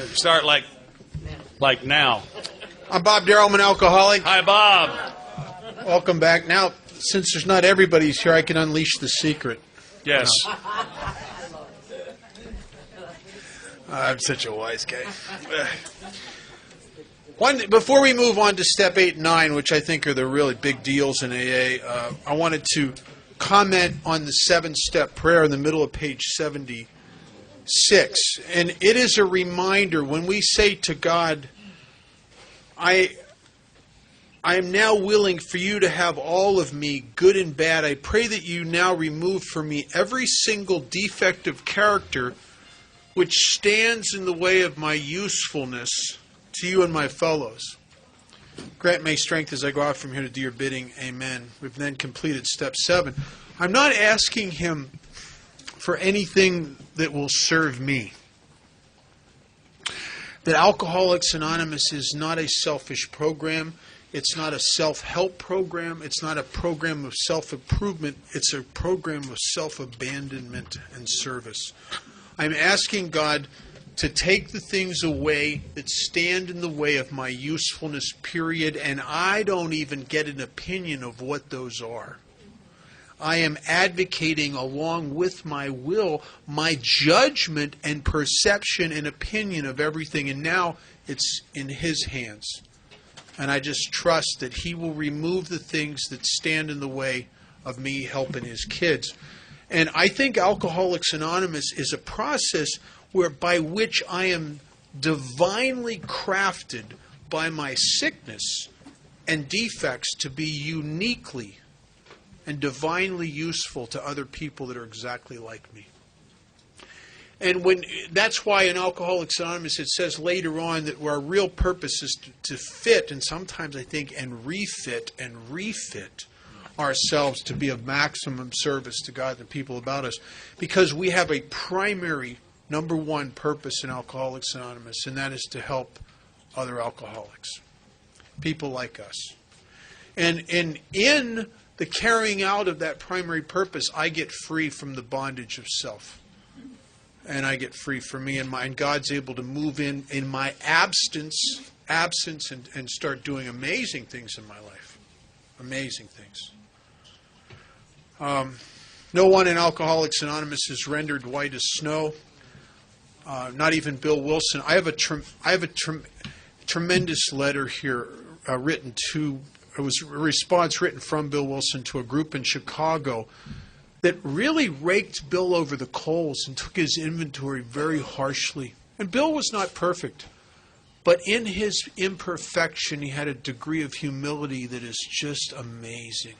Start like now. I'm Bob Darrell. I'm an alcoholic. Hi, Bob. Welcome back. Now, since there's not everybody's here, I can unleash the secret. Yes. I'm such a wise guy. Before we move on to step 8 and 9, which I think are the really big deals in AA, I wanted to comment on the 7-step prayer in the middle of page 76. And it is a reminder when we say to God, I am now willing for you to have all of me, good and bad. I pray that you now remove from me every single defect of character which stands in the way of my usefulness to you and my fellows. Grant me strength as I go out from here to do your bidding. Amen. We've then completed step 7. I'm not asking him for anything that will serve me. That Alcoholics Anonymous is not a selfish program. It's not a self-help program. It's not a program of self-improvement. It's a program of self-abandonment and service. I'm asking God to take the things away that stand in the way of my usefulness, period, and I don't even get an opinion of what those are. I am advocating along with my will, my judgment and perception and opinion of everything, and now it's in His hands. And I just trust that He will remove the things that stand in the way of me helping His kids. And I think Alcoholics Anonymous is a process by which I am divinely crafted by my sickness and defects to be uniquely and divinely useful to other people that are exactly like me. And that's why in Alcoholics Anonymous it says later on that our real purpose is to fit, and sometimes I think, and refit ourselves to be of maximum service to God and the people about us, because we have a primary number one purpose in Alcoholics Anonymous, and that is to help other alcoholics, people like us. And in the carrying out of that primary purpose, I get free from the bondage of self. And I get free from me, and God's able to move in my absence and start doing amazing things in my life. Amazing things. No one in Alcoholics Anonymous is rendered white as snow. Not even Bill Wilson. I have a tremendous letter here written to. It was a response written from Bill Wilson to a group in Chicago that really raked Bill over the coals and took his inventory very harshly. And Bill was not perfect, but in his imperfection, he had a degree of humility that is just amazing.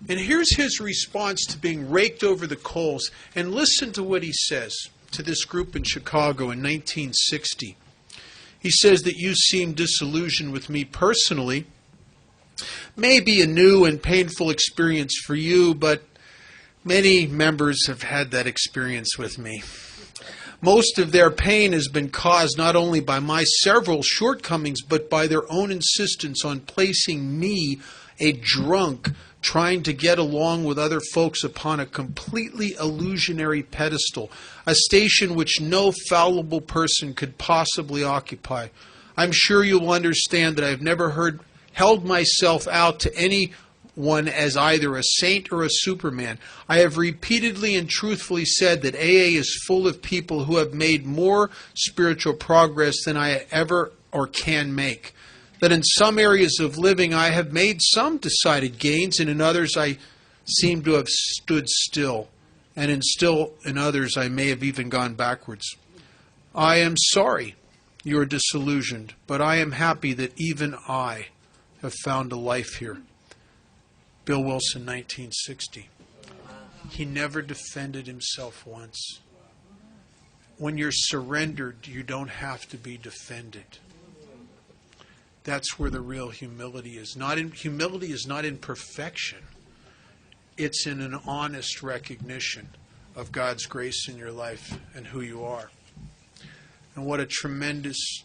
And here's his response to being raked over the coals. And listen to what he says to this group in Chicago in 1960. He says that you seem disillusioned with me personally. Maybe a new and painful experience for you, but many members have had that experience with me. Most of their pain has been caused not only by my several shortcomings, but by their own insistence on placing me, a drunk, trying to get along with other folks upon a completely illusionary pedestal, a station which no fallible person could possibly occupy. I'm sure you'll understand that I've never held myself out to anyone as either a saint or a superman. I have repeatedly and truthfully said that AA is full of people who have made more spiritual progress than I ever or can make. That in some areas of living I have made some decided gains, and in others I seem to have stood still, and in others I may have even gone backwards. I am sorry you are disillusioned, but I am happy that even I have found a life here. Bill Wilson, 1960. He never defended himself once. When you're surrendered, you don't have to be defended. That's where the real humility is. Humility is not in perfection. It's in an honest recognition of God's grace in your life and who you are. And what a tremendous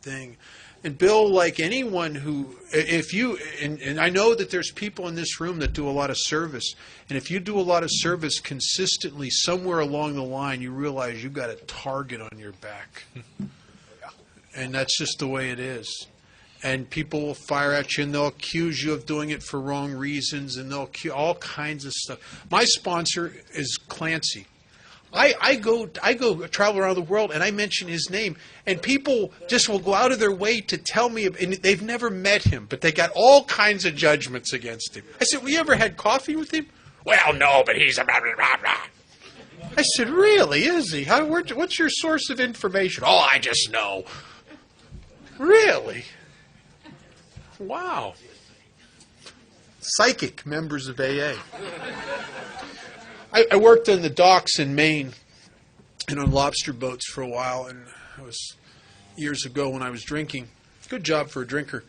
thing. And Bill, like anyone who, if you, and I know that there's people in this room that do a lot of service, and if you do a lot of service consistently, somewhere along the line you realize you've got a target on your back. And that's just the way it is. And people will fire at you, and they'll accuse you of doing it for wrong reasons, and they'll accuse all kinds of stuff. My sponsor is Clancy. I go travel around the world, and I mention his name, and people just will go out of their way to tell me, and they've never met him, but they got all kinds of judgments against him. I said, well, you ever had coffee with him? Well, no, but he's a blah, blah, blah, blah. I said, really, is he? What's your source of information? Oh, I just know. Really? Wow. Psychic members of AA. I worked on the docks in Maine and on lobster boats for a while, and it was years ago when I was drinking. Good job for a drinker.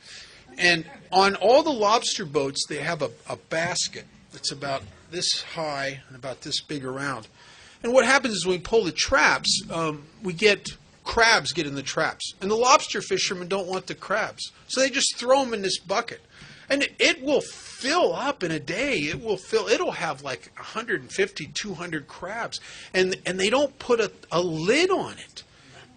And on all the lobster boats, they have a basket that's about this high and about this big around. And what happens is when we pull the traps, we get crabs get in the traps. And the lobster fishermen don't want the crabs. So they just throw them in this bucket. And it will fill up in a day. It'll have like 150, 200 crabs. And they don't put a lid on it.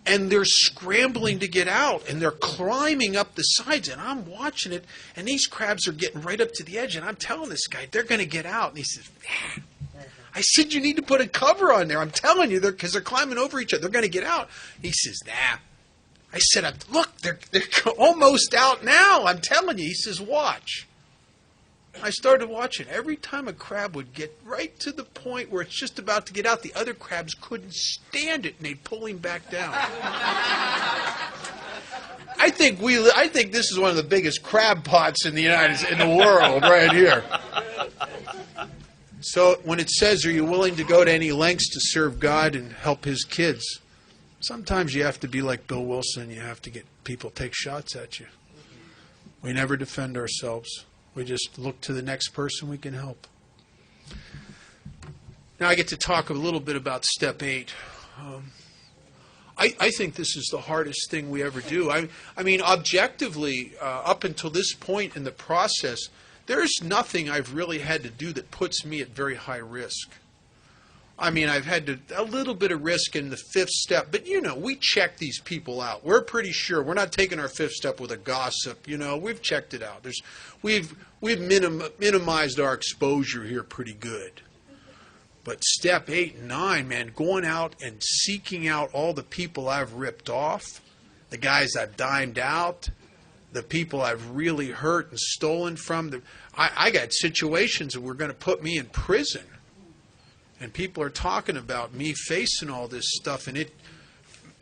And they're scrambling to get out. And they're climbing up the sides. And I'm watching it. And these crabs are getting right up to the edge. And I'm telling this guy, they're going to get out. And he says, I said, you need to put a cover on there. I'm telling you, because they're climbing over each other. They're going to get out. He says, nah. I said, look, they're almost out now. I'm telling you. He says, watch. I started watching. Every time a crab would get right to the point where it's just about to get out, the other crabs couldn't stand it, and they'd pull him back down. I think this is one of the biggest crab pots in the world right here. So when it says, are you willing to go to any lengths to serve God and help his kids? Sometimes you have to be like Bill Wilson. You have to get people to take shots at you. We never defend ourselves. We just look to the next person we can help. Now I get to talk a little bit about Step 8. I think this is the hardest thing we ever do. I mean, objectively, up until this point in the process, there's nothing I've really had to do that puts me at very high risk. I mean, I've had a little bit of risk in the fifth step, but, we check these people out. We're pretty sure. We're not taking our fifth step with a gossip. We've checked it out. We've minimized our exposure here pretty good. But step 8 and 9, man, going out and seeking out all the people I've ripped off, the guys I've dimed out, the people I've really hurt and stolen from. I got situations that were going to put me in prison. And people are talking about me facing all this stuff. And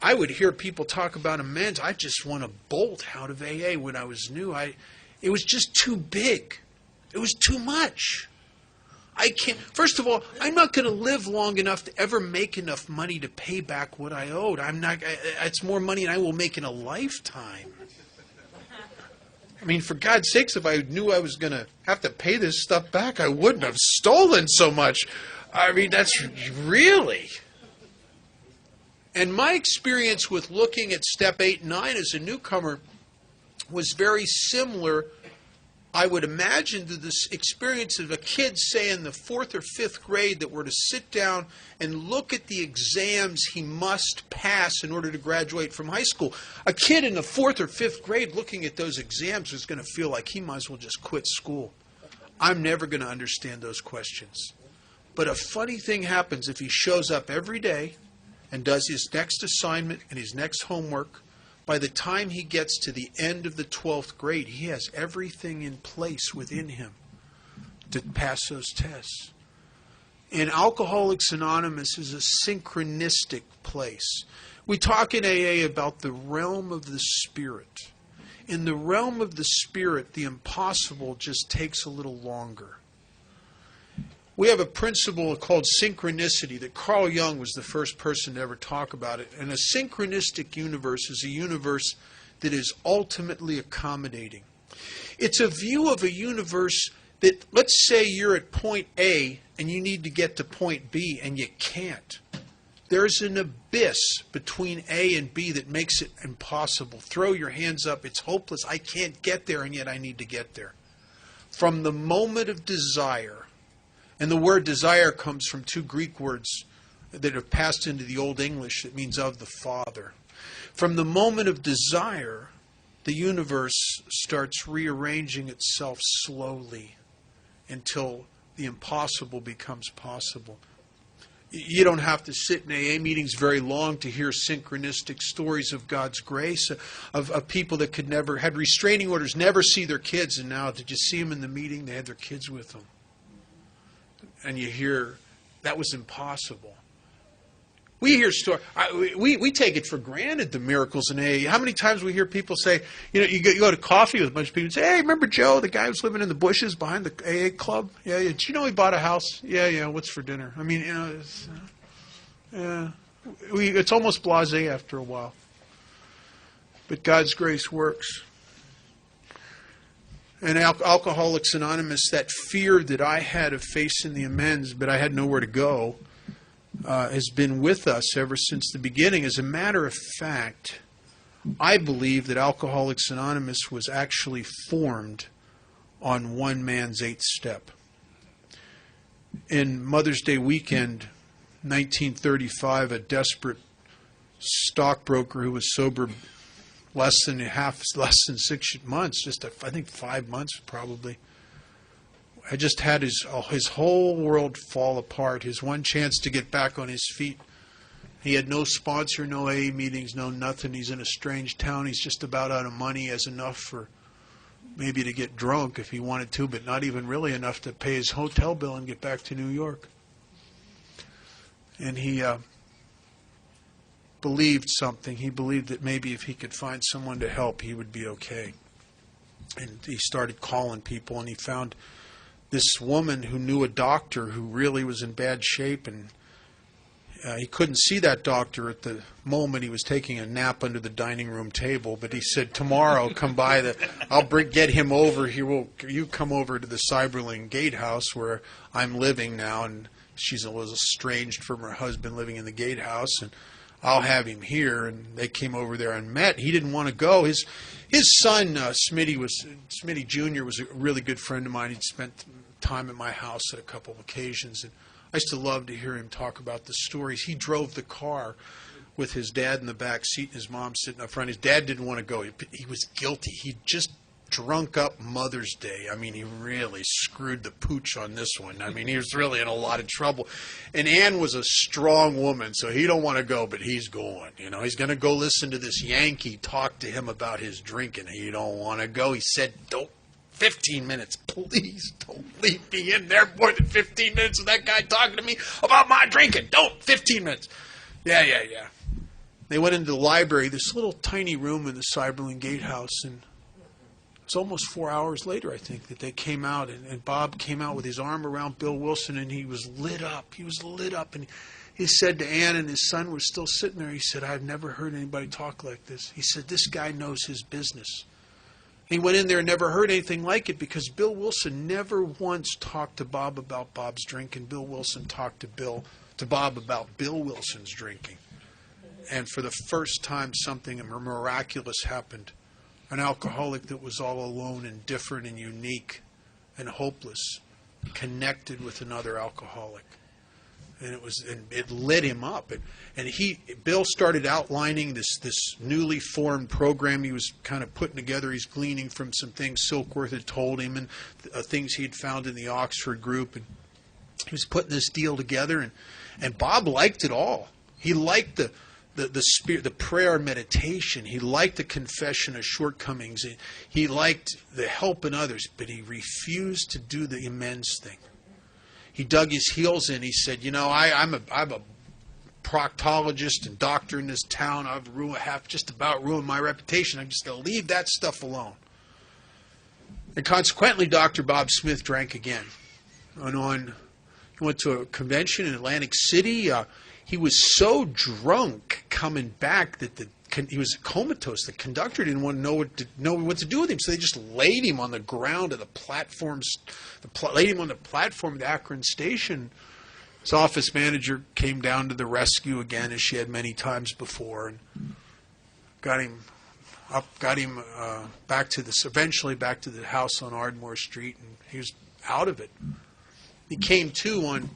I would hear people talk about amends. I just want to bolt out of AA when I was new. It was just too big. It was too much. I can't. First of all, I'm not going to live long enough to ever make enough money to pay back what I owed. It's more money than I will make in a lifetime. I mean, for God's sakes, if I knew I was going to have to pay this stuff back, I wouldn't have stolen so much. I mean, that's really. And my experience with looking at Step 8 and 9 as a newcomer was very similar, I would imagine, to this experience of a kid, say, in the 4th or 5th grade that were to sit down and look at the exams he must pass in order to graduate from high school. A kid in the 4th or 5th grade looking at those exams is going to feel like he might as well just quit school. I'm never going to understand those questions. But a funny thing happens if he shows up every day and does his next assignment and his next homework. By the time he gets to the end of the 12th grade, he has everything in place within him to pass those tests. And Alcoholics Anonymous is a synchronistic place. We talk in AA about the realm of the spirit. In the realm of the spirit, the impossible just takes a little longer. We have a principle called synchronicity that Carl Jung was the first person to ever talk about it. And a synchronistic universe is a universe that is ultimately accommodating. It's a view of a universe that, let's say you're at point A and you need to get to point B and you can't. There's an abyss between A and B that makes it impossible. Throw your hands up. It's hopeless. I can't get there, and yet I need to get there. From the moment of desire, and the word desire comes from two Greek words that have passed into the Old English that means of the Father. From the moment of desire, the universe starts rearranging itself slowly until the impossible becomes possible. You don't have to sit in AA meetings very long to hear synchronistic stories of God's grace, of people that could never, had restraining orders, never see their kids, and now did you see them in the meeting? They had their kids with them. And you hear, that was impossible. We hear stories. We take it for granted, the miracles in AA. How many times we hear people say, you go to coffee with a bunch of people and say, hey, remember Joe, the guy who's living in the bushes behind the AA club? Yeah. Did you know he bought a house? Yeah. What's for dinner? I mean, it's almost blasé after a while. But God's grace works. And Alcoholics Anonymous, that fear that I had of facing the amends, but I had nowhere to go, has been with us ever since the beginning. As a matter of fact, I believe that Alcoholics Anonymous was actually formed on one man's 8th step. In Mother's Day weekend, 1935, a desperate stockbroker who was sober less than 6 months, I think 5 months probably, I just had his whole world fall apart. His one chance to get back on his feet. He had no sponsor, no AA meetings, no nothing. He's in a strange town. He's just about out of money. He has enough for maybe to get drunk if he wanted to, but not even really enough to pay his hotel bill and get back to New York. And he believed something. He believed that maybe if he could find someone to help, he would be okay. And he started calling people, and he found this woman who knew a doctor who really was in bad shape, and he couldn't see that doctor at the moment. He was taking a nap under the dining room table, but he said, tomorrow, come by, I'll get him over here. You come over to the Cyberling Gatehouse where I'm living now, and she was estranged from her husband living in the gatehouse, and I'll have him here. And they came over there and met. He didn't want to go. His son, Smitty Jr., was a really good friend of mine. He'd spent time at my house at a couple of occasions, and I used to love to hear him talk about the stories. He drove the car with his dad in the back seat and his mom sitting up front. His dad didn't want to go. He was guilty. He just drunk up Mother's Day. I mean, he really screwed the pooch on this one. I mean, he was really in a lot of trouble. And Ann was a strong woman, so he don't want to go, but he's going. He's going to go listen to this Yankee talk to him about his drinking. He don't want to go. He said, 15 minutes. Please don't leave me in there more than 15 minutes with that guy talking to me about my drinking. 15 minutes. Yeah. They went into the library, this little tiny room in the Cyberling Gatehouse, and it's almost 4 hours later, I think, that they came out, and Bob came out with his arm around Bill Wilson, and he was lit up. And he said to Ann, and his son was still sitting there, he said, I've never heard anybody talk like this. He said, this guy knows his business. He went in there and never heard anything like it, because Bill Wilson never once talked to Bob about Bob's drinking. Bill Wilson talked to Bob about Bill Wilson's drinking. And for the first time, something miraculous happened. An alcoholic that was all alone and different and unique and hopeless connected with another alcoholic. And it lit him up. And Bill started outlining this newly formed program he was kind of putting together. He's gleaning from some things Silkworth had told him and things he had found in the Oxford group. And he was putting this deal together. And Bob liked it all. He liked the spirit, the prayer and meditation. He liked the confession of shortcomings. He liked the help in others, but he refused to do the amends thing. He dug his heels in. He said, I'm a proctologist and doctor in this town. I've just about ruined my reputation. I'm just going to leave that stuff alone. And consequently, Dr. Bob Smith drank again. He went to a convention in Atlantic City. He was so drunk coming back that he was comatose. The conductor didn't want to know what to do with him, so they just laid him on the ground of the platforms. Laid him on the platform of the Akron station. His office manager came down to the rescue again, as she had many times before, and got him back to this. Eventually, back to the house on Ardmore Street, and he was out of it. He came to on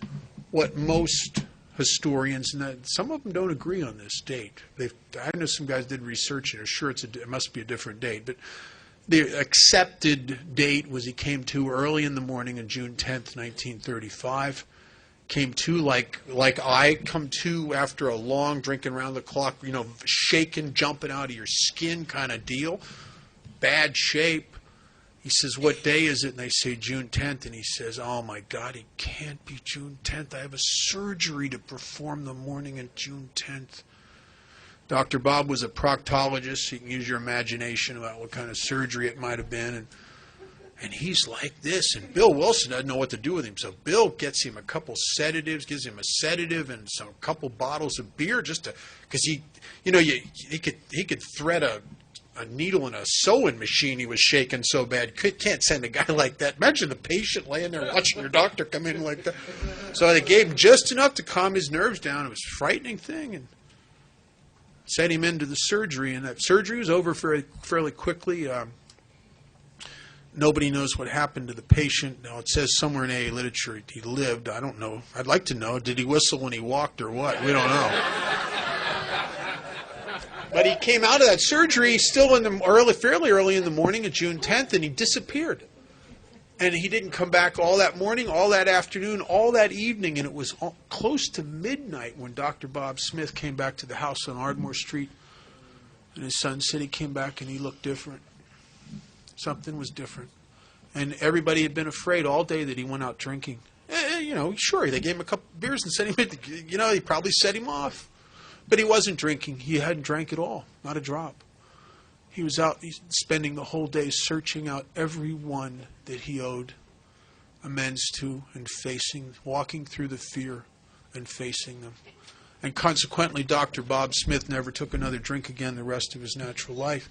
what most historians, and some of them don't agree on this date. I know some guys did research and are sure it must be a different date, but the accepted date was he came to early in the morning on June 10th, 1935. Came to like I come to after a long drinking around the clock, shaking, jumping out of your skin kind of deal. Bad shape. He says, "What day is it?" And they say June 10th. And he says, "Oh my God, it can't be June 10th. I have a surgery to perform the morning of June 10th. Dr. Bob was a proctologist. You can use your imagination about what kind of surgery it might have been. And he's like this, and Bill Wilson doesn't know what to do with him. So Bill gets him a couple sedatives, gives him a sedative and a couple bottles of beer, just because he could thread a needle in a sewing machine. He was shaking so bad. Can't send a guy like that. Imagine the patient laying there watching your doctor come in like that. So they gave him just enough to calm his nerves down. It was a frightening thing, and sent him into the surgery. And that surgery was over fairly quickly. Nobody knows what happened to the patient. Now, it says somewhere in AA literature he lived. I don't know. I'd like to know. Did he whistle when he walked or what? We don't know. But he came out of that surgery still fairly early in the morning of June 10th, and he disappeared. And he didn't come back all that morning, all that afternoon, all that evening, and it was close to midnight when Dr. Bob Smith came back to the house on Ardmore Street, and his son said he came back and he looked different. Something was different. And everybody had been afraid all day that he went out drinking. Sure, they gave him a couple beers and sent him, he probably set him off. But he wasn't drinking. He hadn't drank at all, not a drop. He was out spending the whole day searching out everyone that he owed amends to and walking through the fear and facing them. And consequently, Dr. Bob Smith never took another drink again the rest of his natural life.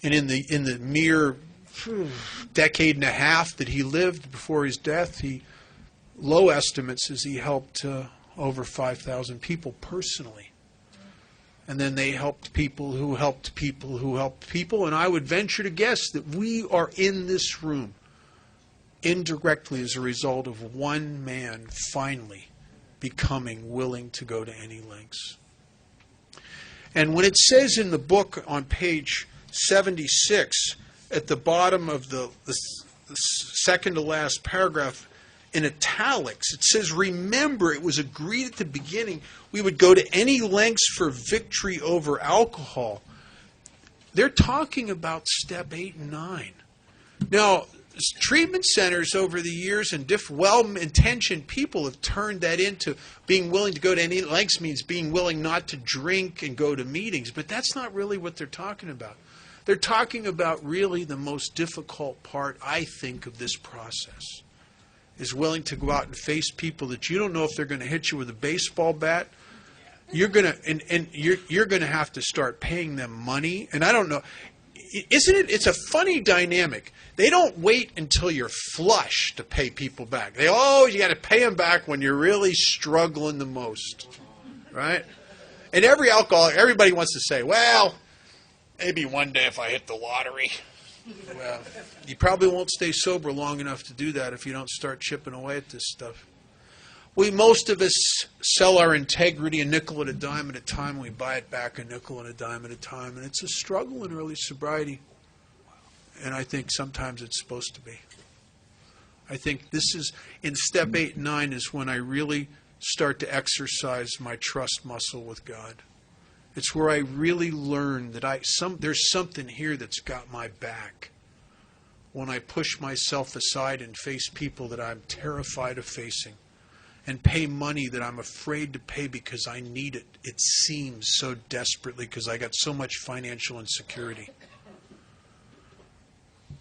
And in the mere decade and a half that he lived before his death, low estimates is he helped over 5,000 people personally. And then they helped people who helped people who helped people. And I would venture to guess that we are in this room indirectly as a result of one man finally becoming willing to go to any lengths. And when it says in the book on page 76, at the bottom of the second to last paragraph, in italics, it says, "Remember, it was agreed at the beginning we would go to any lengths for victory over alcohol." They're talking about step 8 and 9. Now, treatment centers over the years and well-intentioned people have turned that into being willing to go to any lengths means being willing not to drink and go to meetings. But that's not really what they're talking about. They're talking about really the most difficult part, I think, of this process. Is willing to go out and face people that you don't know if they're going to hit you with a baseball bat. You're going to you're going to have to start paying them money. And I don't know, isn't it? It's a funny dynamic. They don't wait until you're flush to pay people back. You got to pay them back when you're really struggling the most, right? And everybody wants to say, well, maybe one day if I hit the lottery. Well, you probably won't stay sober long enough to do that if you don't start chipping away at this stuff. Most of us sell our integrity a nickel at a dime at a time. We buy it back a nickel and a dime at a time. And it's a struggle in early sobriety. And I think sometimes it's supposed to be. I think this is, in step 8 and 9 is when I really start to exercise my trust muscle with God. It's where I really learn that there's something here that's got my back. When I push myself aside and face people that I'm terrified of facing, and pay money that I'm afraid to pay because I need it, it seems so desperately because I got so much financial insecurity.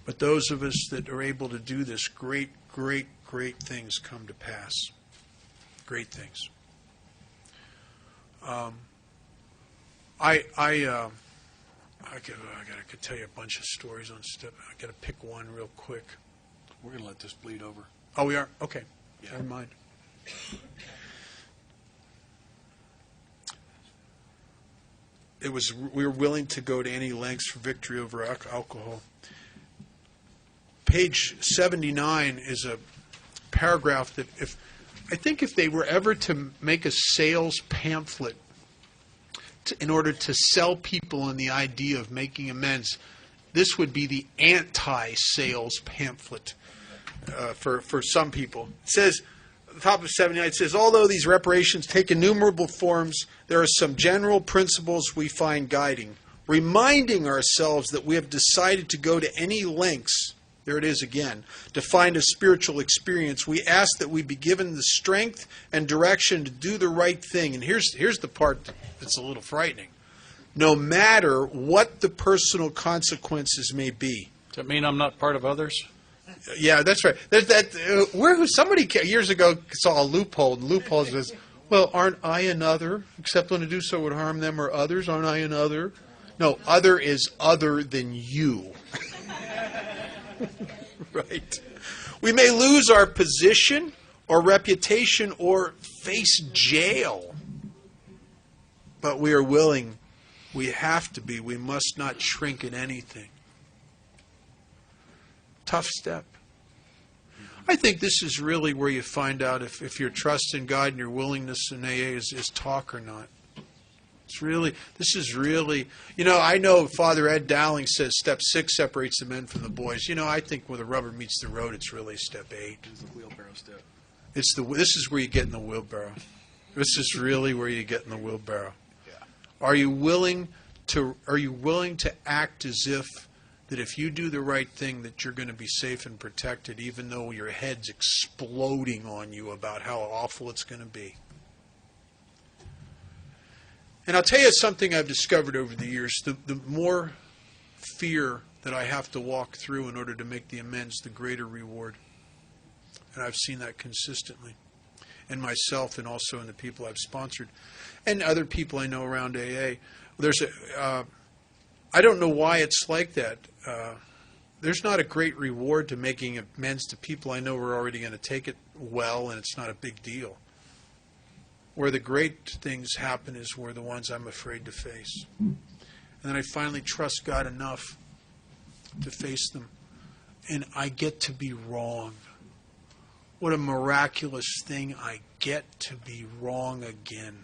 But those of us that are able to do this, great, great, great things come to pass. Great things. I could tell you a bunch of stories on step. I got to pick one real quick. We're going to let this bleed over. Oh, we are? Okay. Yeah. Never mind. we were willing to go to any lengths for victory over alcohol. Page 79 is a paragraph that I think if they were ever to make a sales pamphlet in order to sell people on the idea of making amends, this would be the anti-sales pamphlet for some people. It says, at the top of 79, it says, although these reparations take innumerable forms, there are some general principles we find guiding. Reminding ourselves that we have decided to go to any lengths, there it is again, to find a spiritual experience, we ask that we be given the strength and direction to do the right thing. And here's the part that's a little frightening. No matter what the personal consequences may be. Does that mean I'm not part of others? Yeah, that's right. Somebody years ago saw a loophole, and the loophole says, well, aren't I another? Except when to do so would harm them or others, aren't I another? No, other is other than you. Right. We may lose our position or reputation or face jail. But we are willing. We have to be. We must not shrink in anything. Tough step. I think this is really where you find out if your trust in God and your willingness in AA is talk or not. This is really, I know Father Ed Dowling says step 6 separates the men from the boys. I think where the rubber meets the road, it's really step 8. It's the wheelbarrow step. This is where you get in the wheelbarrow. This is really where you get in the wheelbarrow. Yeah. Are you willing to act as if that if you do the right thing that you're going to be safe and protected, even though your head's exploding on you about how awful it's going to be? And I'll tell you something I've discovered over the years. The more fear that I have to walk through in order to make the amends, the greater reward. And I've seen that consistently in myself and also in the people I've sponsored and other people I know around AA. I don't know why it's like that. There's not a great reward to making amends to people I know are already going to take it well, and it's not a big deal. Where the great things happen is where the ones I'm afraid to face. And then I finally trust God enough to face them. And I get to be wrong. What a miraculous thing. I get to be wrong again.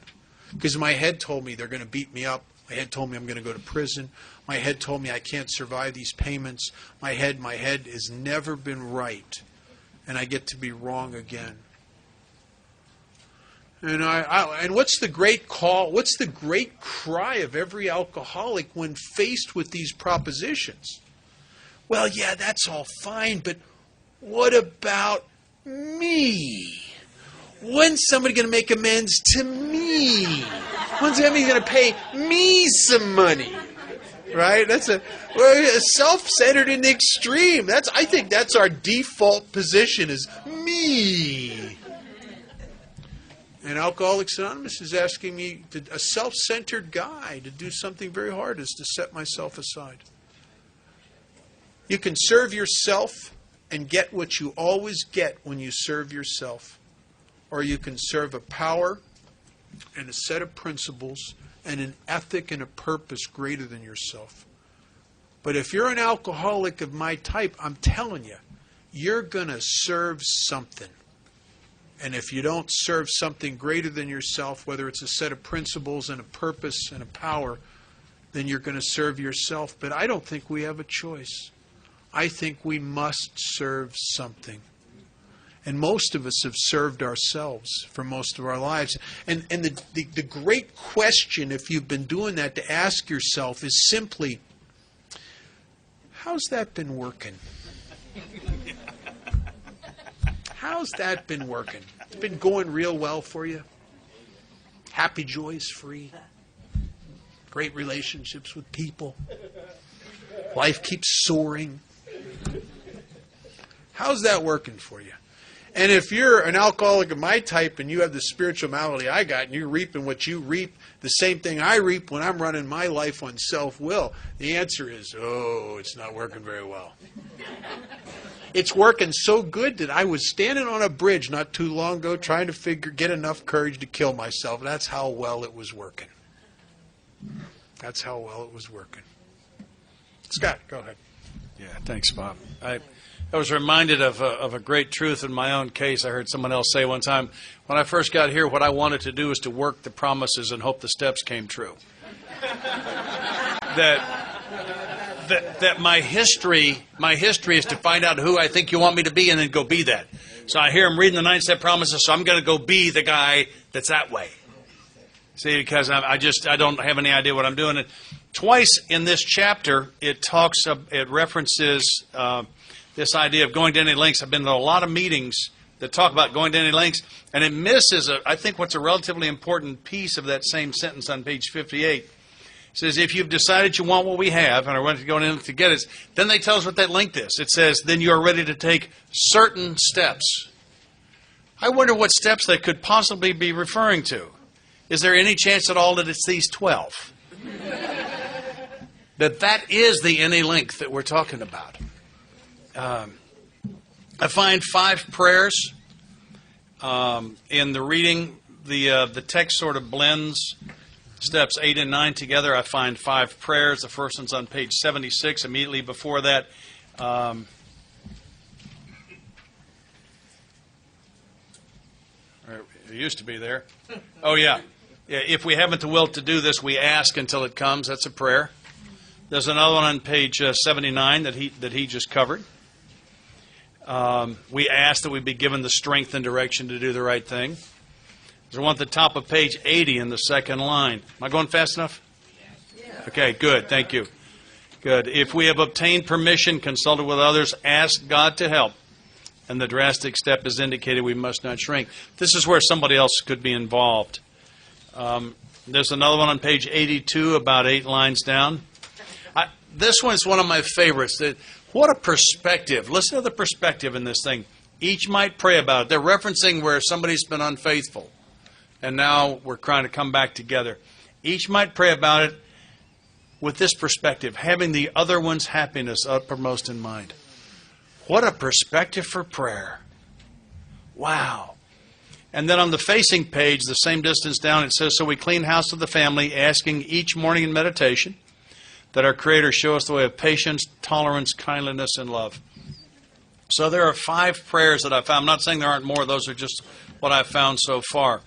Because my head told me they're going to beat me up. My head told me I'm going to go to prison. My head told me I can't survive these payments. My head has never been right. And I get to be wrong again. And what's the great call? What's the great cry of every alcoholic when faced with these propositions? Well, yeah, that's all fine, but what about me? When's somebody going to make amends to me? When's somebody going to pay me some money? Right? We're self-centered in the extreme. I think that's our default position is me. And Alcoholics Anonymous is asking me, a self-centered guy, to do something very hard, is to set myself aside. You can serve yourself and get what you always get when you serve yourself. Or you can serve a power and a set of principles and an ethic and a purpose greater than yourself. But if you're an alcoholic of my type, I'm telling you, you're going to serve something. And if you don't serve something greater than yourself, whether it's a set of principles and a purpose and a power, then you're going to serve yourself. But I don't think we have a choice. I think we must serve something. And most of us have served ourselves for most of our lives. And the great question, if you've been doing that, to ask yourself is simply, how's that been working? How's that been working? It's been going real well for you? Happy, joyous, free? Great relationships with people? Life keeps soaring? How's that working for you? And if you're an alcoholic of my type and you have the spiritual malady I got and you're reaping what you reap, the same thing I reap when I'm running my life on self-will, the answer is, it's not working very well. It's working so good that I was standing on a bridge not too long ago trying to get enough courage to kill myself. That's how well it was working. That's how well it was working. Scott, go ahead. Yeah, thanks, Bob. I was reminded of a great truth in my own case. I heard someone else say one time, when I first got here, what I wanted to do was to work the promises and hope the steps came true. that my history is to find out who I think you want me to be and then go be that. So I hear him reading the 9-step promises, so I'm going to go be the guy that's that way. See, because I don't have any idea what I'm doing. And twice in this chapter, it references this idea of going to any lengths. I've been to a lot of meetings that talk about going to any lengths, and it misses, I think, what's a relatively important piece of that same sentence on page 58. It says, if you've decided you want what we have and are ready to go in to get it, then they tell us what that length is. It says, then you are ready to take certain steps. I wonder what steps they could possibly be referring to. Is there any chance at all that it's these 12? that is the any length that we're talking about. I find 5 prayers in the reading. The text sort of blends steps 8 and 9 together. I find 5 prayers. The first one's on page 76. Immediately before that, it used to be there. Oh, yeah. If we haven't the will to do this, we ask until it comes. That's a prayer. There's another one on page 79 that he just covered. We ask that we be given the strength and direction to do the right thing. There's one at the top of page 80 in the second line. Am I going fast enough? Okay, good. Thank you. Good. If we have obtained permission, consulted with others, ask God to help, and the drastic step is indicated, we must not shrink. This is where somebody else could be involved. There's another one on page 82, about 8 lines down. This one's one of my favorites. What a perspective. Listen to the perspective in this thing. Each might pray about it. They're referencing where somebody's been unfaithful, and now we're trying to come back together. Each might pray about it with this perspective, having the other one's happiness uppermost in mind. What a perspective for prayer. Wow. And then on the facing page, the same distance down, it says, so we clean house of the family, asking each morning in meditation that our Creator show us the way of patience, tolerance, kindliness, and love. So there are 5 prayers that I found. I'm not saying there aren't more. Those are just what I've found so far.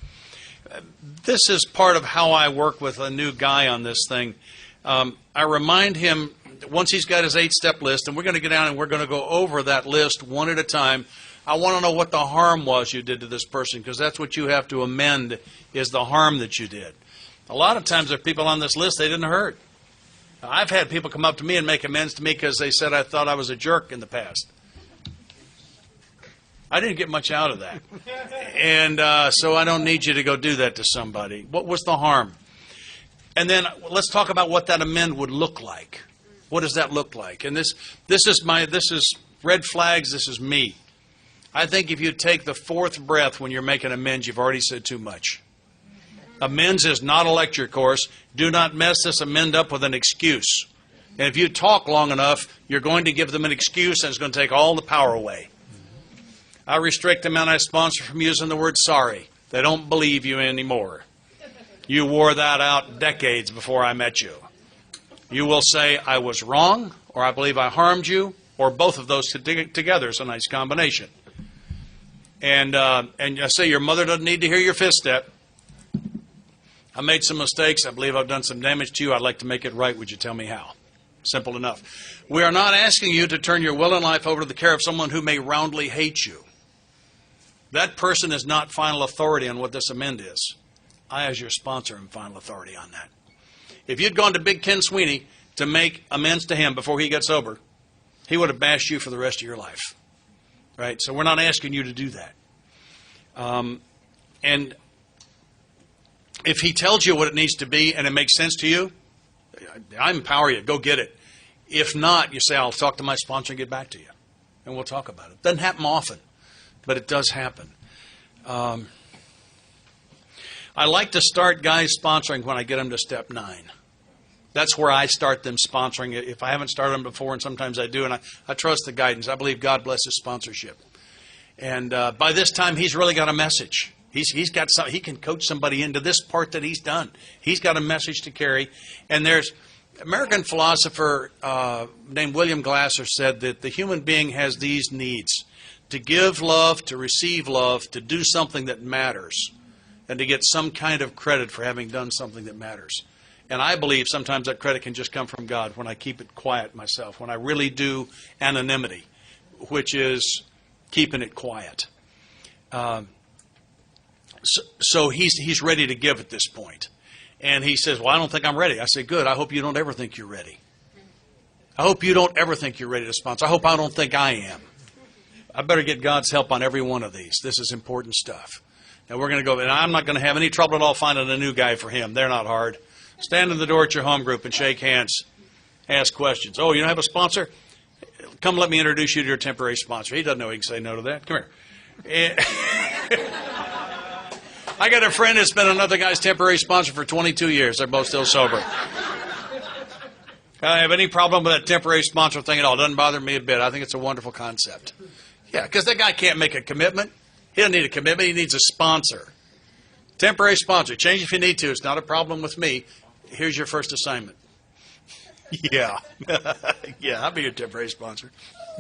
This is part of how I work with a new guy on this thing. I remind him, once he's got his 8-step list, and we're going to get down and we're going to go over that list one at a time. I want to know what the harm was you did to this person, because that's what you have to amend, is the harm that you did. A lot of times there are people on this list they didn't hurt. I've had people come up to me and make amends to me because they said I thought I was a jerk in the past. I didn't get much out of that. And so I don't need you to go do that to somebody. What was the harm? And then let's talk about what that amend would look like. What does that look like? And this is red flags, this is me. I think if you take the 4th breath when you're making amends, you've already said too much. Amends is not a lecture course. Do not mess this amend up with an excuse. And if you talk long enough, you're going to give them an excuse, and it's going to take all the power away. I restrict the men I sponsor from using the word sorry. They don't believe you anymore. You wore that out decades before I met you. You will say, I was wrong, or I believe I harmed you, or both of those together is a nice combination. And I say your mother doesn't need to hear your 5th step. I made some mistakes. I believe I've done some damage to you. I'd like to make it right. Would you tell me how? Simple enough. We are not asking you to turn your will and life over to the care of someone who may roundly hate you. That person is not final authority on what this amend is. I, as your sponsor, am final authority on that. If you'd gone to Big Ken Sweeney to make amends to him before he got sober, he would have bashed you for the rest of your life. Right? So we're not asking you to do that. And if he tells you what it needs to be and it makes sense to you, I empower you. Go get it. If not, you say, I'll talk to my sponsor and get back to you. And we'll talk about it. Doesn't happen often, but it does happen. I like to start guys sponsoring when I get them to step 9. That's where I start them sponsoring it. If I haven't started them before, and sometimes I do, and I trust the guidance. I believe God blesses sponsorship. And by this time, he's really got a message. He's got some, he can coach somebody into this part that he's done. He's got a message to carry. And there's American philosopher named William Glasser said that the human being has these needs: to give love, to receive love, to do something that matters, and to get some kind of credit for having done something that matters. And I believe sometimes that credit can just come from God when I keep it quiet myself, when I really do anonymity, which is keeping it quiet. So he's ready to give at this point. And he says, well, I don't think I'm ready. I say, good. I hope you don't ever think you're ready. I hope you don't ever think you're ready to sponsor. I hope I don't think I am. I better get God's help on every one of these. This is important stuff. Now we're going to go, and I'm not going to have any trouble at all finding a new guy for him. They're not hard. Stand in the door at your home group and shake hands. Ask questions. Oh, you don't have a sponsor? Come let me introduce you to your temporary sponsor. He doesn't know he can say no to that. Come here. I got a friend that's been another guy's temporary sponsor for 22 years. They're both still sober. I don't have any problem with that temporary sponsor thing at all. It doesn't bother me a bit. I think it's a wonderful concept. Yeah, because that guy can't make a commitment. He doesn't need a commitment. He needs a sponsor. Temporary sponsor. Change if you need to. It's not a problem with me. Here's your first assignment. Yeah. Yeah, I'll be your temporary sponsor.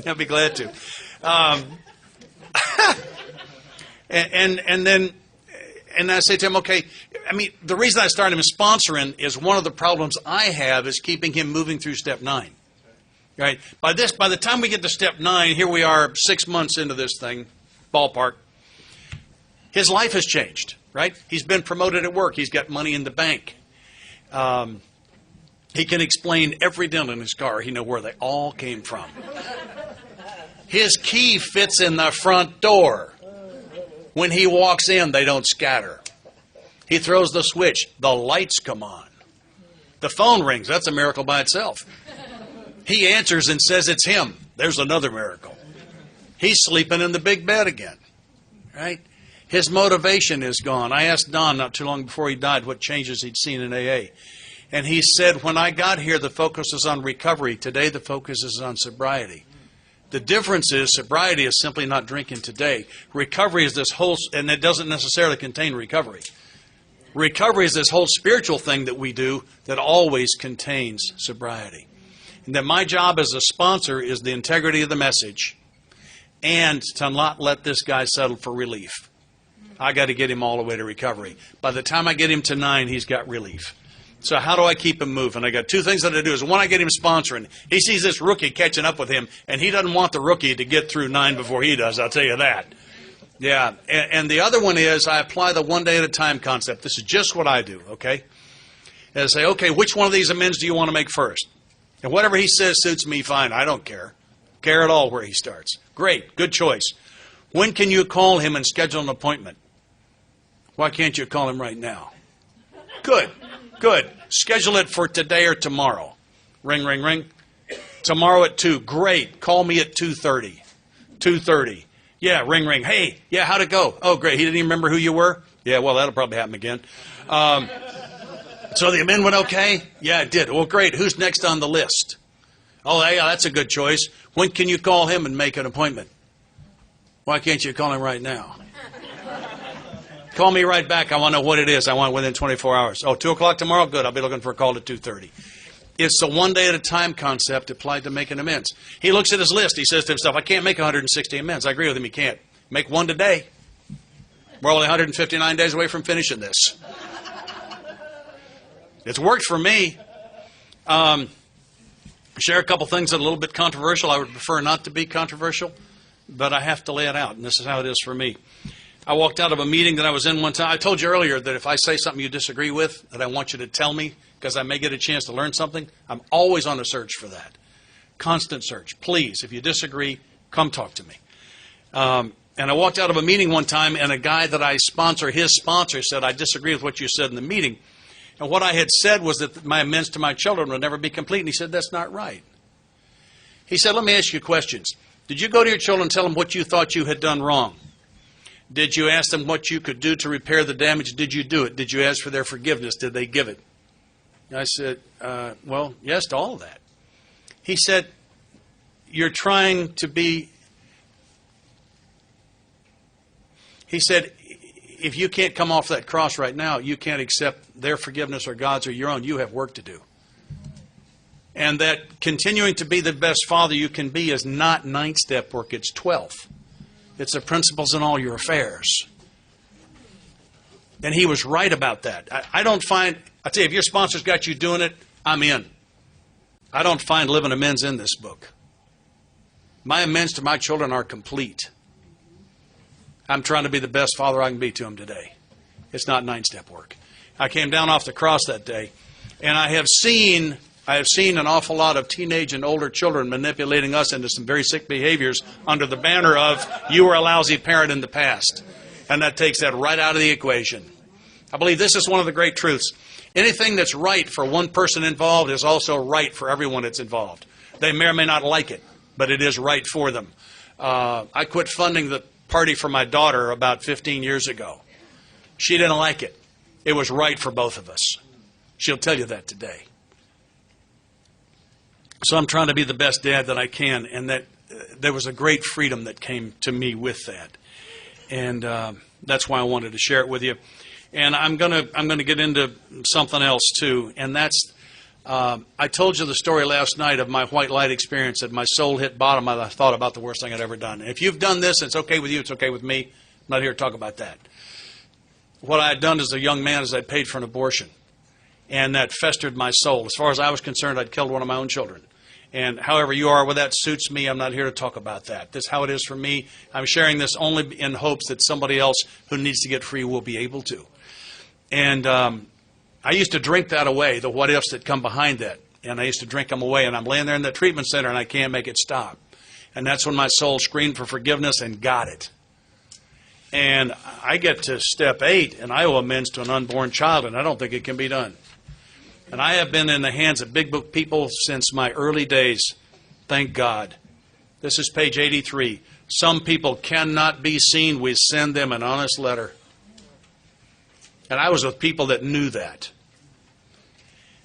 I'll be glad to. And I say to him, okay, I mean, the reason I started him sponsoring is one of the problems I have is keeping him moving through step 9. Right? By the time we get to step 9, here we are 6 months into this thing, ballpark. His life has changed, right? He's been promoted at work. He's got money in the bank. He can explain every dent in his car. He knows where they all came from. His key fits in the front door. When he walks in, they don't scatter. He throws the switch. The lights come on. The phone rings. That's a miracle by itself. He answers and says it's him. There's another miracle. He's sleeping in the big bed again. Right? His motivation is gone. I asked Don not too long before he died what changes he'd seen in AA. And he said, when I got here, the focus is on recovery. Today, the focus is on sobriety. The difference is sobriety is simply not drinking today. Recovery is this whole, and it doesn't necessarily contain recovery. Recovery is this whole spiritual thing that we do that always contains sobriety. And that my job as a sponsor is the integrity of the message and to not let this guy settle for relief. I got to get him all the way to recovery. By the time I get him to 9, he's got relief. So how do I keep him moving? I got 2 things that I do. Is one, I get him sponsoring. He sees this rookie catching up with him, and he doesn't want the rookie to get through 9 before he does, I'll tell you that. Yeah, and the other one is I apply the one day at a time concept. This is just what I do, okay? And I say, okay, which one of these amends do you want to make first? And whatever he says suits me fine. I don't care. Care at all where he starts. Great, good choice. When can you call him and schedule an appointment? Why can't you call him right now? Good. Good. Schedule it for today or tomorrow. Ring, ring, ring. Tomorrow at 2. Great. Call me at 2:30. 2:30. Yeah, ring, ring. Hey, yeah, how'd it go? Oh, great. He didn't even remember who you were? Yeah, well, that'll probably happen again. So the amendment went okay? Yeah, it did. Well, great. Who's next on the list? Oh, yeah, that's a good choice. When can you call him and make an appointment? Why can't you call him right now? Call me right back. I want to know what it is. I want it within 24 hours. Oh, 2 o'clock tomorrow? Good. I'll be looking for a call at 2:30. It's the one day at a time concept applied to making amends. He looks at his list. He says to himself, I can't make 160 amends. I agree with him. He can't. Make one today. We're only 159 days away from finishing this. It's worked for me. Share a couple things that are a little bit controversial. I would prefer not to be controversial, but I have to lay it out, and this is how it is for me. I walked out of a meeting that I was in one time. I told you earlier that if I say something you disagree with, that I want you to tell me because I may get a chance to learn something. I'm always on a search for that. Constant search. Please, if you disagree, come talk to me. And I walked out of a meeting one time, and a guy that I sponsor, his sponsor, said, I disagree with what you said in the meeting. And what I had said was that my amends to my children would never be complete. And he said, that's not right. He said, let me ask you questions. Did you go to your children and tell them what you thought you had done wrong? Did you ask them what you could do to repair the damage? Did you do it? Did you ask for their forgiveness? Did they give it? I said, well, yes to all of that. He said, you're trying to be... He said, if you can't come off that cross right now, you can't accept their forgiveness or God's or your own. You have work to do. And that continuing to be the best father you can be is not 9-step work, it's 12th. It's the principles in all your affairs. And he was right about that. I don't find, I tell you, if your sponsor's got you doing it, I'm in. I don't find living amends in this book. My amends to my children are complete. I'm trying to be the best father I can be to them today. It's not 9-step work. I came down off the cross that day, and I have seen an awful lot of teenage and older children manipulating us into some very sick behaviors under the banner of, you were a lousy parent in the past. And that takes that right out of the equation. I believe this is one of the great truths. Anything that's right for one person involved is also right for everyone that's involved. They may or may not like it, but it is right for them. I quit funding the party for my daughter about 15 years ago. She didn't like it. It was right for both of us. She'll tell you that today. So I'm trying to be the best dad that I can, and that there was a great freedom that came to me with that. And that's why I wanted to share it with you. And I'm gonna get into something else too, and that's I told you the story last night of my white light experience, that my soul hit bottom. I thought about the worst thing I'd ever done. And if you've done this, it's okay with you. It's okay with me. I'm not here to talk about that. What I had done as a young man is I paid for an abortion, and that festered my soul. As far as I was concerned, I'd killed one of my own children. And however you are, well, that suits me. I'm not here to talk about that. This is how it is for me. I'm sharing this only in hopes that somebody else who needs to get free will be able to. And I used to drink that away, the what-ifs that come behind that. And I used to drink them away. And I'm laying there in the treatment center, and I can't make it stop. And that's when my soul screamed for forgiveness and got it. And I get to step 8, and I owe amends to an unborn child, and I don't think it can be done. And I have been in the hands of big book people since my early days. Thank God. This is page 83. Some people cannot be seen. We send them an honest letter. And I was with people that knew that.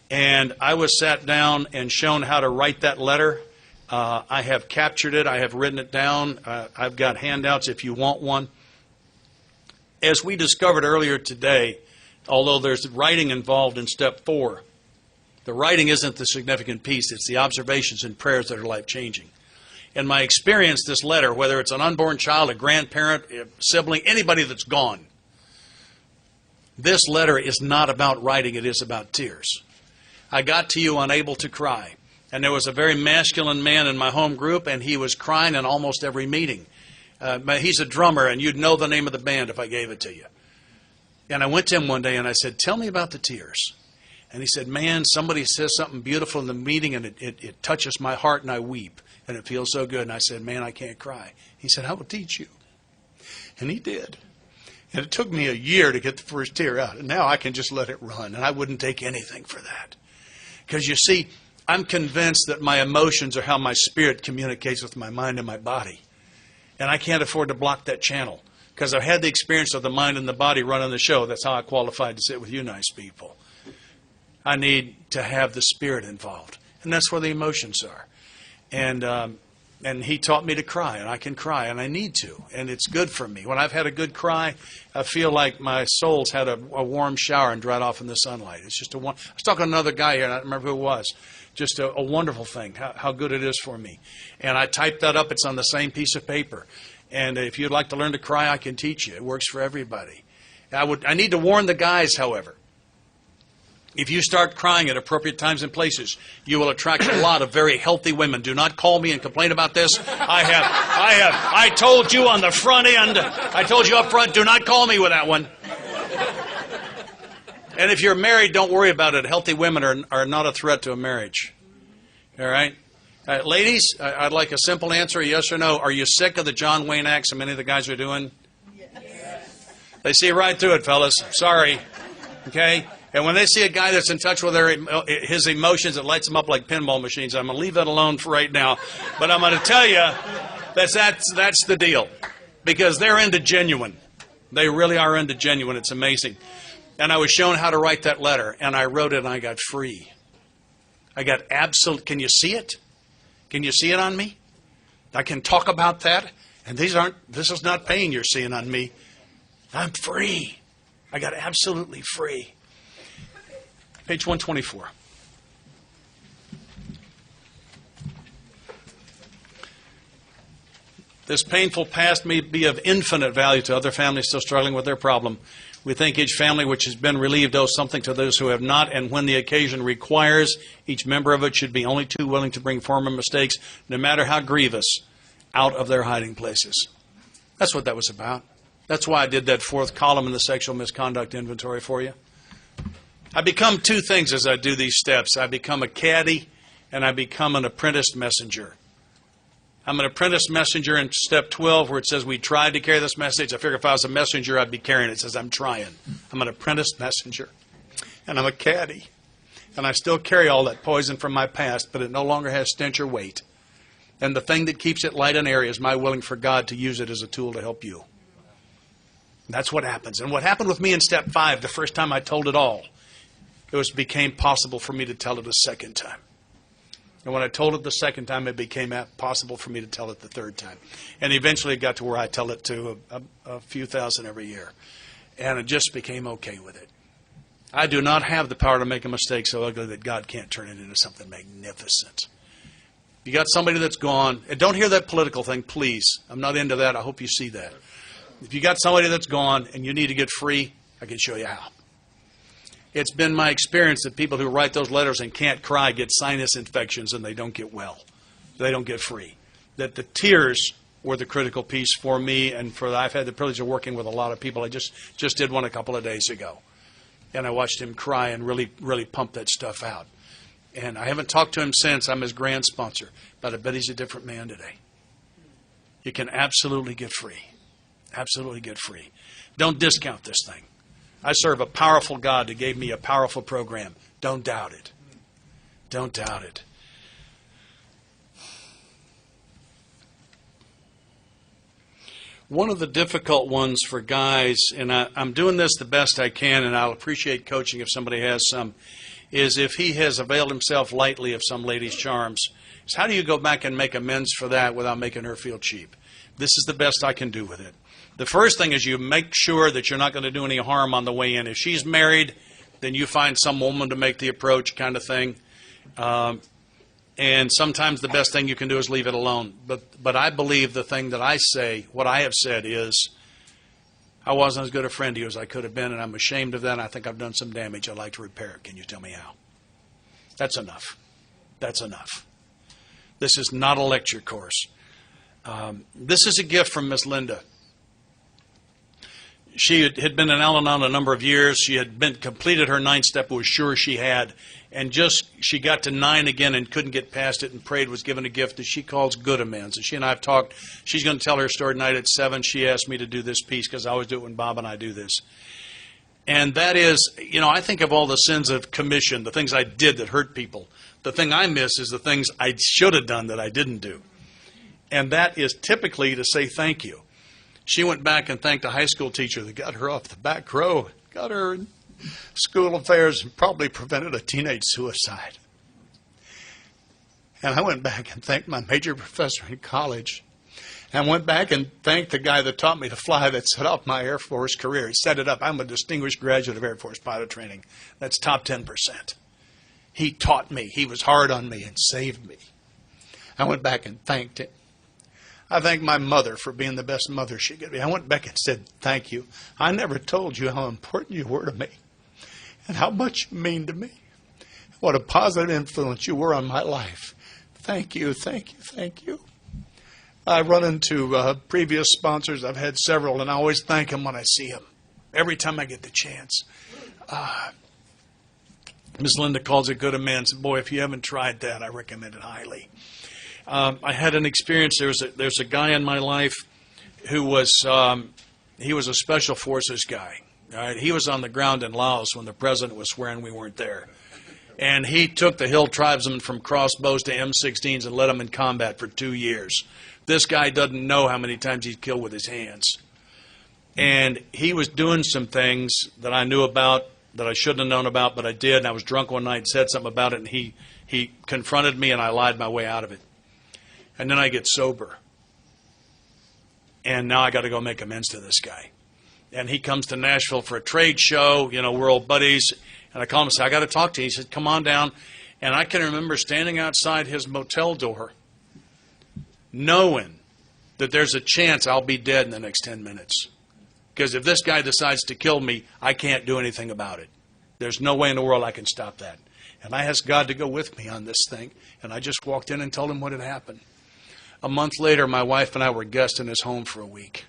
And I was sat down and shown how to write that letter. I have captured it. I have written it down. I've got handouts if you want one. As we discovered earlier today, although there's writing involved in step 4, the writing isn't the significant piece. It's the observations and prayers that are life-changing. In my experience, this letter, whether it's an unborn child, a grandparent, a sibling, anybody that's gone, this letter is not about writing. It is about tears. I got to you unable to cry. And there was a very masculine man in my home group, and he was crying in almost every meeting. He's a drummer, and you'd know the name of the band if I gave it to you. And I went to him one day, and I said, tell me about the tears. And he said, man, somebody says something beautiful in the meeting, and it touches my heart, and I weep, and it feels so good. And I said, man, I can't cry. He said, I will teach you. And he did. And it took me a year to get the first tear out. And now I can just let it run, and I wouldn't take anything for that. Because you see, I'm convinced that my emotions are how my spirit communicates with my mind and my body. And I can't afford to block that channel. Because I've had the experience of the mind and the body running the show. That's how I qualified to sit with you nice people. I need to have the spirit involved. And that's where the emotions are. And he taught me to cry, and I can cry, and I need to. And it's good for me. When I've had a good cry, I feel like my soul's had a warm shower and dried off in the sunlight. It's just I was talking to another guy here, and I don't remember who it was. Just a wonderful thing, how good it is for me. And I typed that up. It's on the same piece of paper. And if you'd like to learn to cry, I can teach you. It works for everybody. I need to warn the guys, however. If you start crying at appropriate times and places, you will attract a lot of very healthy women. Do not call me and complain about this. I told you on the front end. I told you up front, do not call me with that one. And if you're married, don't worry about it. Healthy women are not a threat to a marriage. All right? Ladies, I'd like a simple answer, yes or no. Are you sick of the John Wayne acts that many of the guys are doing? Yes. They see right through it, fellas. Sorry. Okay? And when they see a guy that's in touch with his emotions, it lights them up like pinball machines. I'm going to leave that alone for right now. But I'm going to tell you that's the deal. Because they're into genuine. They really are into genuine. It's amazing. And I was shown how to write that letter. And I wrote it and I got free. I got absolute. Can you see it? Can you see it on me? I can talk about that. And this is not pain you're seeing on me. I'm free. I got absolutely free. Page 124. This painful past may be of infinite value to other families still struggling with their problem. We think each family which has been relieved owes something to those who have not, and when the occasion requires, each member of it should be only too willing to bring former mistakes, no matter how grievous, out of their hiding places. That's what that was about. That's why I did that fourth column in the sexual misconduct inventory for you. I become two things as I do these steps. I become a caddy, and I become an apprenticed messenger. I'm an apprentice messenger in step 12 where it says we tried to carry this message. I figure if I was a messenger, I'd be carrying it. It says I'm trying. I'm an apprentice messenger. And I'm a caddy. And I still carry all that poison from my past, but it no longer has stench or weight. And the thing that keeps it light and airy is my willing for God to use it as a tool to help you. That's what happens. And what happened with me in step 5, the first time I told it all, it became possible for me to tell it a second time. And when I told it the second time, it became possible for me to tell it the third time. And eventually it got to where I tell it to a few thousand every year. And it just became okay with it. I do not have the power to make a mistake so ugly that God can't turn it into something magnificent. You got somebody that's gone, and don't hear that political thing, please. I'm not into that. I hope you see that. If you got somebody that's gone and you need to get free, I can show you how. It's been my experience that people who write those letters and can't cry get sinus infections and they don't get well. They don't get free. That the tears were the critical piece for me, and I've had the privilege of working with a lot of people. I just did one a couple of days ago. And I watched him cry and really pump that stuff out. And I haven't talked to him since. I'm his grand sponsor. But I bet he's a different man today. You can absolutely get free. Absolutely get free. Don't discount this thing. I serve a powerful God that gave me a powerful program. Don't doubt it. Don't doubt it. One of the difficult ones for guys, and I'm doing this the best I can, and I'll appreciate coaching if somebody has some, is if he has availed himself lightly of some lady's charms, is how do you go back and make amends for that without making her feel cheap? This is the best I can do with it. The first thing is you make sure that you're not going to do any harm on the way in. If she's married, then you find some woman to make the approach kind of thing. And sometimes the best thing you can do is leave it alone. But I believe the thing that I say, what I have said is, I wasn't as good a friend to you as I could have been, and I'm ashamed of that, and I think I've done some damage. I'd like to repair it. Can you tell me how? That's enough. That's enough. This is not a lecture course. This is a gift from Miss Linda. She had been in Al-Anon a number of years. She had completed her 9th step, was sure she had, and she got to 9 again and couldn't get past it and prayed, was given a gift that she calls good amends. And she and I have talked. She's going to tell her story tonight at 7. She asked me to do this piece because I always do it when Bob and I do this. And that is, I think of all the sins of commission, the things I did that hurt people. The thing I miss is the things I should have done that I didn't do. And that is typically to say thank you. She went back and thanked a high school teacher that got her off the back row, got her in school affairs, and probably prevented a teenage suicide. And I went back and thanked my major professor in college. And went back and thanked the guy that taught me to fly that set up my Air Force career. He set it up. I'm a distinguished graduate of Air Force pilot training. That's top 10%. He taught me. He was hard on me and saved me. I went back and thanked him. I thank my mother for being the best mother she could be. I went back and said, thank you. I never told you how important you were to me and how much you mean to me. What a positive influence you were on my life. Thank you, thank you, thank you. I run into previous sponsors. I've had several, and I always thank them when I see them, every time I get the chance. Ms. Linda calls it good amends. Boy, if you haven't tried that, I recommend it highly. I had an experience. There's a guy in my life who was he was a special forces guy. All right? He was on the ground in Laos when the president was swearing we weren't there. And he took the hill tribesmen from crossbows to M16s and led them in combat for 2 years. This guy doesn't know how many times he's killed with his hands. And he was doing some things that I knew about that I shouldn't have known about, but I did. And I was drunk one night and said something about it, and he confronted me, and I lied my way out of it. And then I get sober. And now I got to go make amends to this guy. And he comes to Nashville for a trade show. We're old buddies. And I call him and say, I got to talk to you. He said, come on down. And I can remember standing outside his motel door, knowing that there's a chance I'll be dead in the next 10 minutes. Because if this guy decides to kill me, I can't do anything about it. There's no way in the world I can stop that. And I asked God to go with me on this thing. And I just walked in and told him what had happened. A month later, my wife and I were guests in his home for a week.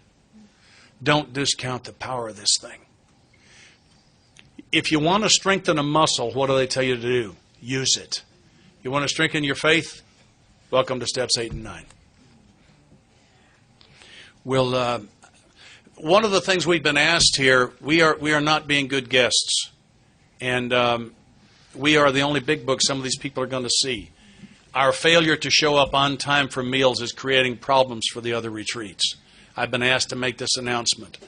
Don't discount the power of this thing. If you want to strengthen a muscle, what do they tell you to do? Use it. You want to strengthen your faith? Welcome to steps 8 and 9. One of the things we've been asked here, we are not being good guests. And we are the only big book some of these people are going to see. Our failure to show up on time for meals is creating problems for the other retreats. I've been asked to make this announcement.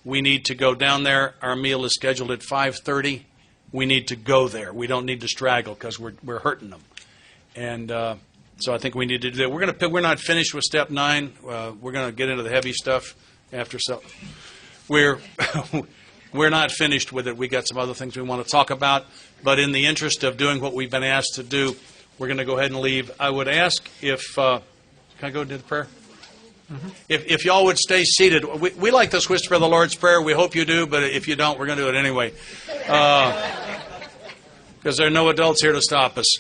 We need to go down there. Our meal is scheduled at 5:30. We need to go there. We don't need to straggle because we're hurting them. And so I think we need to do that. We're not finished with step 9. We're going to get into the heavy stuff after. So we're not finished with it. We got some other things we want to talk about. But in the interest of doing what we've been asked to do, we're going to go ahead and leave. I would ask if can I go do the prayer? Mm-hmm. If y'all would stay seated. We like this whisper of the Lord's Prayer. We hope you do, but if you don't, we're going to do it anyway. Because there are no adults here to stop us.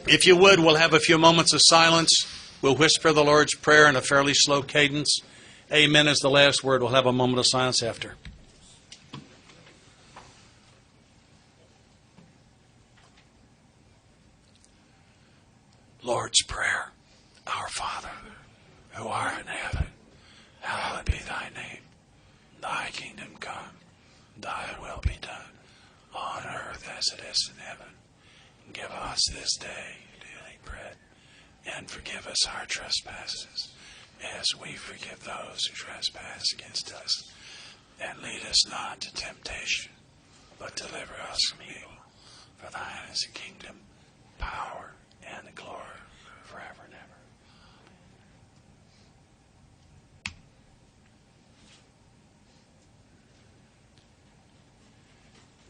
If you would, we'll have a few moments of silence. We'll whisper the Lord's Prayer in a fairly slow cadence. Amen is the last word. We'll have a moment of silence after. Lord's Prayer. Our Father, who art in heaven, hallowed be thy name. Thy kingdom come, thy will be done, on earth as it is in heaven. Give us this day daily bread, and forgive us our trespasses, as we forgive those who trespass against us. And lead us not to temptation, but deliver us from evil. For thine is the kingdom, power, and the glory, forever and ever.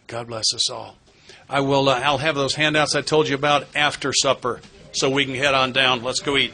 God bless us all. I'll have those handouts I told you about after supper so we can head on down. Let's go eat.